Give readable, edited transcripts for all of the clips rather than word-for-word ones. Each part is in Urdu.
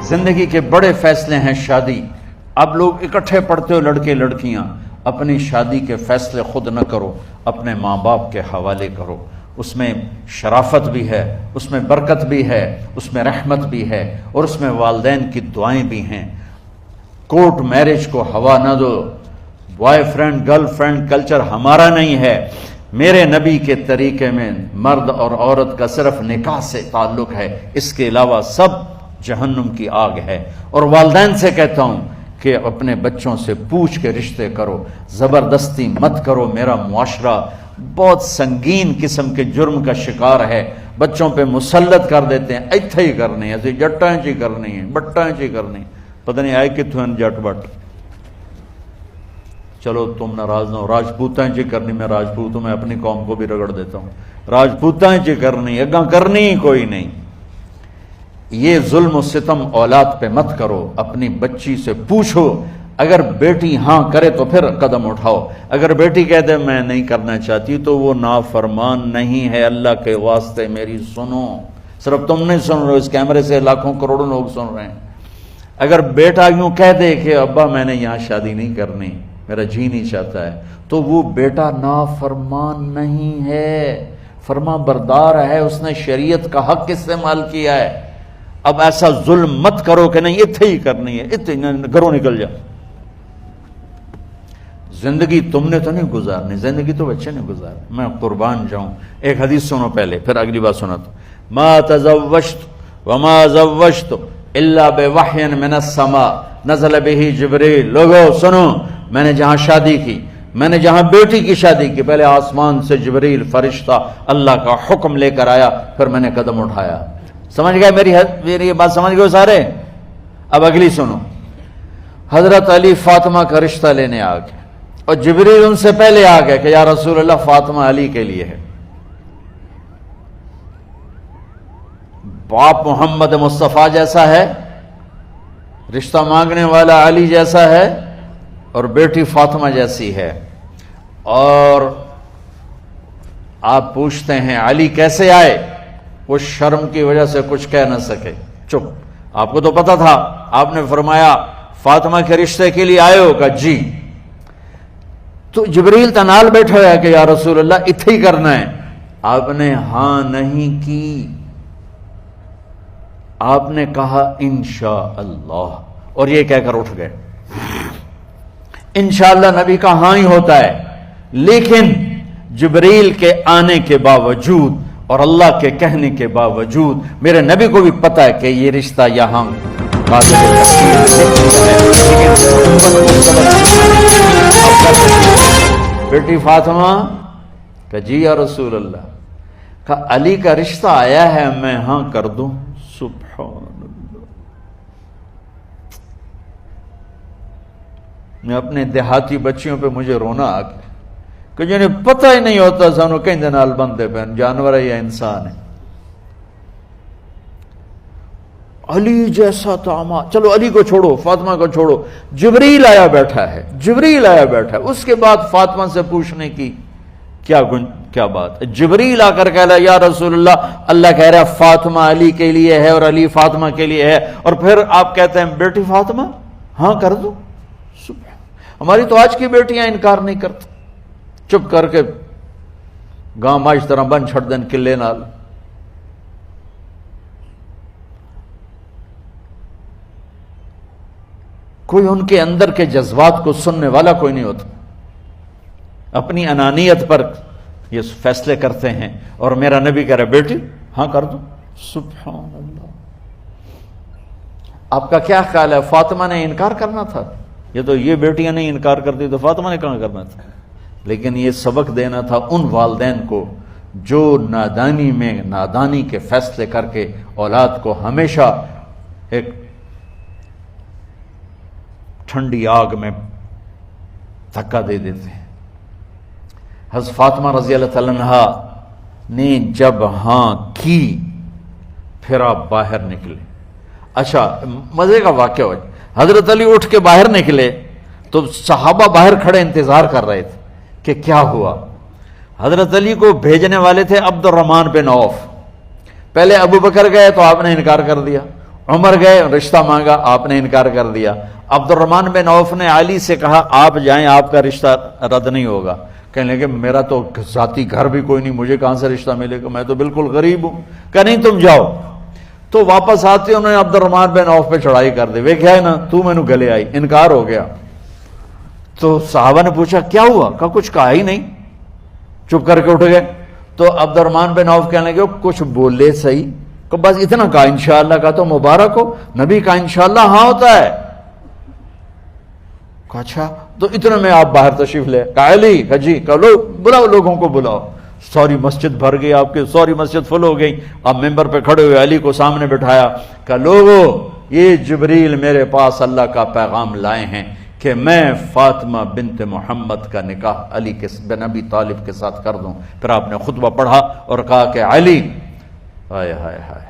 زندگی کے بڑے فیصلے ہیں شادی. اب لوگ اکٹھے پڑھتے ہو لڑکے لڑکیاں، اپنی شادی کے فیصلے خود نہ کرو، اپنے ماں باپ کے حوالے کرو. اس میں شرافت بھی ہے، اس میں برکت بھی ہے، اس میں رحمت بھی ہے، اور اس میں والدین کی دعائیں بھی ہیں. کورٹ میرج کو ہوا نہ دو. Boy friend girl friend culture ہمارا نہیں ہے. میرے نبی کے طریقے میں مرد اور عورت کا صرف نکاح سے تعلق ہے، اس کے علاوہ سب جہنم کی آگ ہے. اور والدین سے کہتا ہوں کہ اپنے بچوں سے پوچھ کے رشتے کرو، زبردستی مت کرو. میرا معاشرہ بہت سنگین قسم کے جرم کا شکار ہے. بچوں پہ مسلط کر دیتے ہیں، ایتھے ہی کرنی ہے، جٹاں چی کرنی ہے، بٹاں چی کرنی، پتہ نہیں آئے کتوں ہیں جٹ بٹ. چلو تم ناراض نہ ہو، راجپوتاں چی کرنی، میں راجپوت ہوں، میں اپنی قوم کو بھی رگڑ دیتا ہوں. راجپوتاں چی کرنی، اگاں کرنی ہی کوئی نہیں. یہ ظلم و ستم اولاد پہ مت کرو. اپنی بچی سے پوچھو، اگر بیٹی ہاں کرے تو پھر قدم اٹھاؤ. اگر بیٹی کہہ دے میں نہیں کرنا چاہتی تو وہ نافرمان نہیں ہے. اللہ کے واسطے میری سنو. صرف تم نہیں سن رہے، اس کیمرے سے لاکھوں کروڑوں لوگ سن رہے ہیں. اگر بیٹا یوں کہہ دے کہ ابا میں نے یہاں شادی نہیں کرنی، میرا جی نہیں چاہتا ہے، تو وہ بیٹا نافرمان نہیں ہے، فرما بردار ہے. اس نے شریعت کا حق استعمال کیا ہے. اب ایسا ظلم مت کرو کہ نہیں اتھے ہی کرنی ہے، اتھے گھروں نکل جا. زندگی تم نے تو نہیں گزارنی، زندگی تو بچے نے گزارنی. میں قربان جاؤں. ایک حدیث سنو پہلے، پھر اگلی بات سناتا. ما تزوجت وما زوجت الا بوحی من السماء نزل به جبریل. لوگو سنو، میں نے جہاں شادی کی، میں نے جہاں بیٹی کی شادی کی، پہلے آسمان سے جبریل فرشتہ اللہ کا حکم لے کر آیا، پھر میں نے قدم اٹھایا. سمجھ گئے میری یہ بات؟ سمجھ گئے سارے؟ اب اگلی سنو. حضرت علی فاطمہ کا رشتہ لینے آ گئے، اور جبریل ان سے پہلے آ گئے کہ یا رسول اللہ فاطمہ علی کے لیے ہے. باپ محمد مصطفیٰ جیسا ہے، رشتہ مانگنے والا علی جیسا ہے، اور بیٹی فاطمہ جیسی ہے. اور آپ پوچھتے ہیں علی کیسے آئے؟ وہ شرم کی وجہ سے کچھ کہہ نہ سکے، چپ. آپ کو تو پتا تھا. آپ نے فرمایا فاطمہ کے رشتے کے لیے آئے ہو؟ کہا جی. تو جبریل تنال بیٹھا ہے کہ یا رسول اللہ اتھے ہی کرنا ہے. آپ نے ہاں نہیں کی، آپ نے کہا انشاءاللہ، اور یہ کہہ کر اٹھ گئے. انشاءاللہ نبی کا ہاں ہی ہوتا ہے، لیکن جبریل کے آنے کے باوجود اور اللہ کے کہنے کے باوجود میرے نبی کو بھی پتا ہے کہ یہ رشتہ یہاں بیٹی فاطمہ کہ جی یا رسول اللہ. کہا علی کا رشتہ آیا ہے، میں ہاں کر دوں؟ سبحان اللہ. میں اپنے دیہاتی بچیوں پہ مجھے رونا آ گیا کہ جنہیں پتہ ہی نہیں ہوتا سانو کہیں دے نال بندے پہ جانور ہے یا انسان ہے. علی جیسا تاما، چلو علی کو چھوڑو، فاطمہ کو چھوڑو، جبریل آیا بیٹھا ہے، جبریل آیا بیٹھا ہے. اس کے بعد فاطمہ سے پوچھنے کی کیا بات ہے؟ جبریل آ کر کہہ رہا یا رسول اللہ، اللہ کہہ رہا ہے فاطمہ علی کے لیے ہے اور علی فاطمہ کے لیے ہے، اور پھر آپ کہتے ہیں بیٹی فاطمہ ہاں کر دو. ہماری تو آج کی بیٹیاں انکار نہیں کرتی، چپ کر کے گاں ماج طرح بن چھڑ دین قلعے نال. کوئی ان کے اندر کے جذبات کو سننے والا کوئی نہیں ہوتا. اپنی انانیت پر یہ فیصلے کرتے ہیں، اور میرا نبی کہہ رہا ہے بیٹی ہاں کر دو. سبحان اللہ. آپ کا کیا خیال ہے فاطمہ نے انکار کرنا تھا؟ یہ بیٹیاں نہیں انکار کرتی تو فاطمہ نے کہاں کرنا تھا؟ لیکن یہ سبق دینا تھا ان والدین کو جو نادانی میں نادانی کے فیصلے کر کے اولاد کو ہمیشہ ایک ٹھنڈی آگ میں دھکا دے دیتے ہیں. حضرت فاطمہ رضی اللہ تعالیٰ عنہا نے جب ہاں کی پھر آپ باہر نکلے. اچھا مزے کا واقعہ ہو، حضرت علی اٹھ کے باہر نکلے تو صحابہ باہر کھڑے انتظار کر رہے تھے کہ کیا ہوا. حضرت علی کو بھیجنے والے تھے عبد الرحمن بن عوف. پہلے ابو بکر گئے تو آپ نے انکار کر دیا، عمر گئے رشتہ مانگا، آپ نے انکار کر دیا، عبد الرحمن بن عوف نے علی سے کہا آپ جائیں، آپ کا رشتہ رد نہیں ہوگا۔ کہنے لگے میرا تو ذاتی گھر بھی کوئی نہیں، مجھے کہاں سے رشتہ ملے گا، میں تو بالکل غریب ہوں۔ کہ نہیں تم جاؤ۔ تو واپس آتے انہوں نے عبد الرحمن بن عوف پہ چڑھائی کر دی، ویکھیا ہے نا تو مینوں گلے آئی، انکار ہو گیا۔ تو صحابہ نے پوچھا کیا ہوا؟ کہا کچھ کہا ہی نہیں، چپ کر کے اٹھ گئے۔ تو عبد الرحمن بن عوف کہنے لگے کچھ بولے صحیح، کہ بس اتنا کہا انشاءاللہ، کہا تو مبارک ہو، نبی کا انشاءاللہ ہاں ہوتا ہے۔ کہا اچھا، تو اتنے میں آپ باہر تشریف لے، کہا علی، کہا جی، کہا لو بلاؤ، لوگوں کو بلاؤ۔ ساری مسجد بھر گئی، آپ کی ساری مسجد فل ہو گئی۔ آپ ممبر پہ کھڑے ہوئے علی کو سامنے بٹھایا، کہا لوگو یہ جبریل میرے پاس اللہ کا پیغام لائے ہیں کہ میں فاطمہ بنت محمد کا نکاح علی بن ابی طالب کے ساتھ کر دوں۔ پھر آپ نے خطبہ پڑھا اور کہا کہ علی، ہائے ہائے ہائے،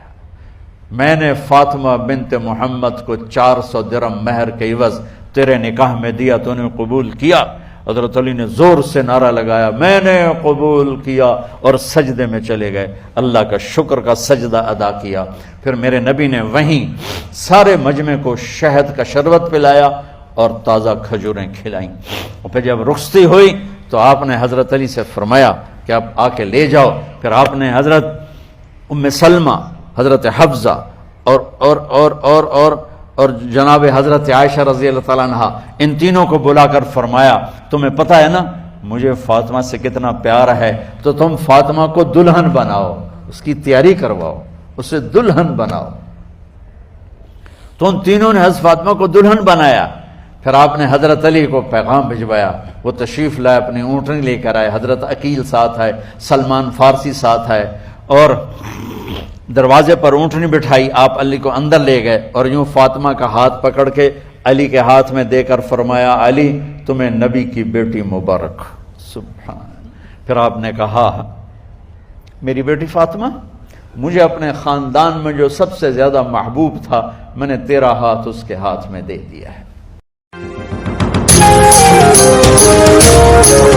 میں نے فاطمہ بنت محمد کو 400 درہم مہر کے عوض تیرے نکاح میں دیا، تو نے قبول کیا؟ حضرت علی نے زور سے نعرہ لگایا میں نے قبول کیا، اور سجدے میں چلے گئے، اللہ کا شکر کا سجدہ ادا کیا۔ پھر میرے نبی نے وہیں سارے مجمع کو شہد کا شربت پلایا اور تازہ کھجوریں کھلائیں۔ اور پھر جب رخصتی ہوئی تو آپ نے حضرت علی سے فرمایا کہ آپ آ کے لے جاؤ۔ پھر آپ نے حضرت ام سلمہ، حضرت حفصہ اور جناب حضرت عائشہ رضی اللہ تعالیٰ عنہ، ان تینوں کو بلا کر فرمایا تمہیں پتہ ہے نا مجھے فاطمہ سے کتنا پیار ہے، تو تم فاطمہ کو دلہن بناؤ، اس کی تیاری کرواؤ، اسے دلہن بناؤ۔ تو ان تینوں نے حضرت فاطمہ کو دلہن بنایا۔ پھر آپ نے حضرت علی کو پیغام بھجوایا، وہ تشریف لائے، اپنی اونٹنی لے کر آئے، حضرت عقیل ساتھ ہے، سلمان فارسی ساتھ ہے، اور دروازے پر اونٹنی بٹھائی، آپ علی کو اندر لے گئے اور یوں فاطمہ کا ہاتھ پکڑ کے علی کے ہاتھ میں دے کر فرمایا علی تمہیں نبی کی بیٹی مبارک۔ سبحان۔ پھر آپ نے کہا میری بیٹی فاطمہ، مجھے اپنے خاندان میں جو سب سے زیادہ محبوب تھا میں نے تیرا ہاتھ اس کے ہاتھ میں دے دیا ہے۔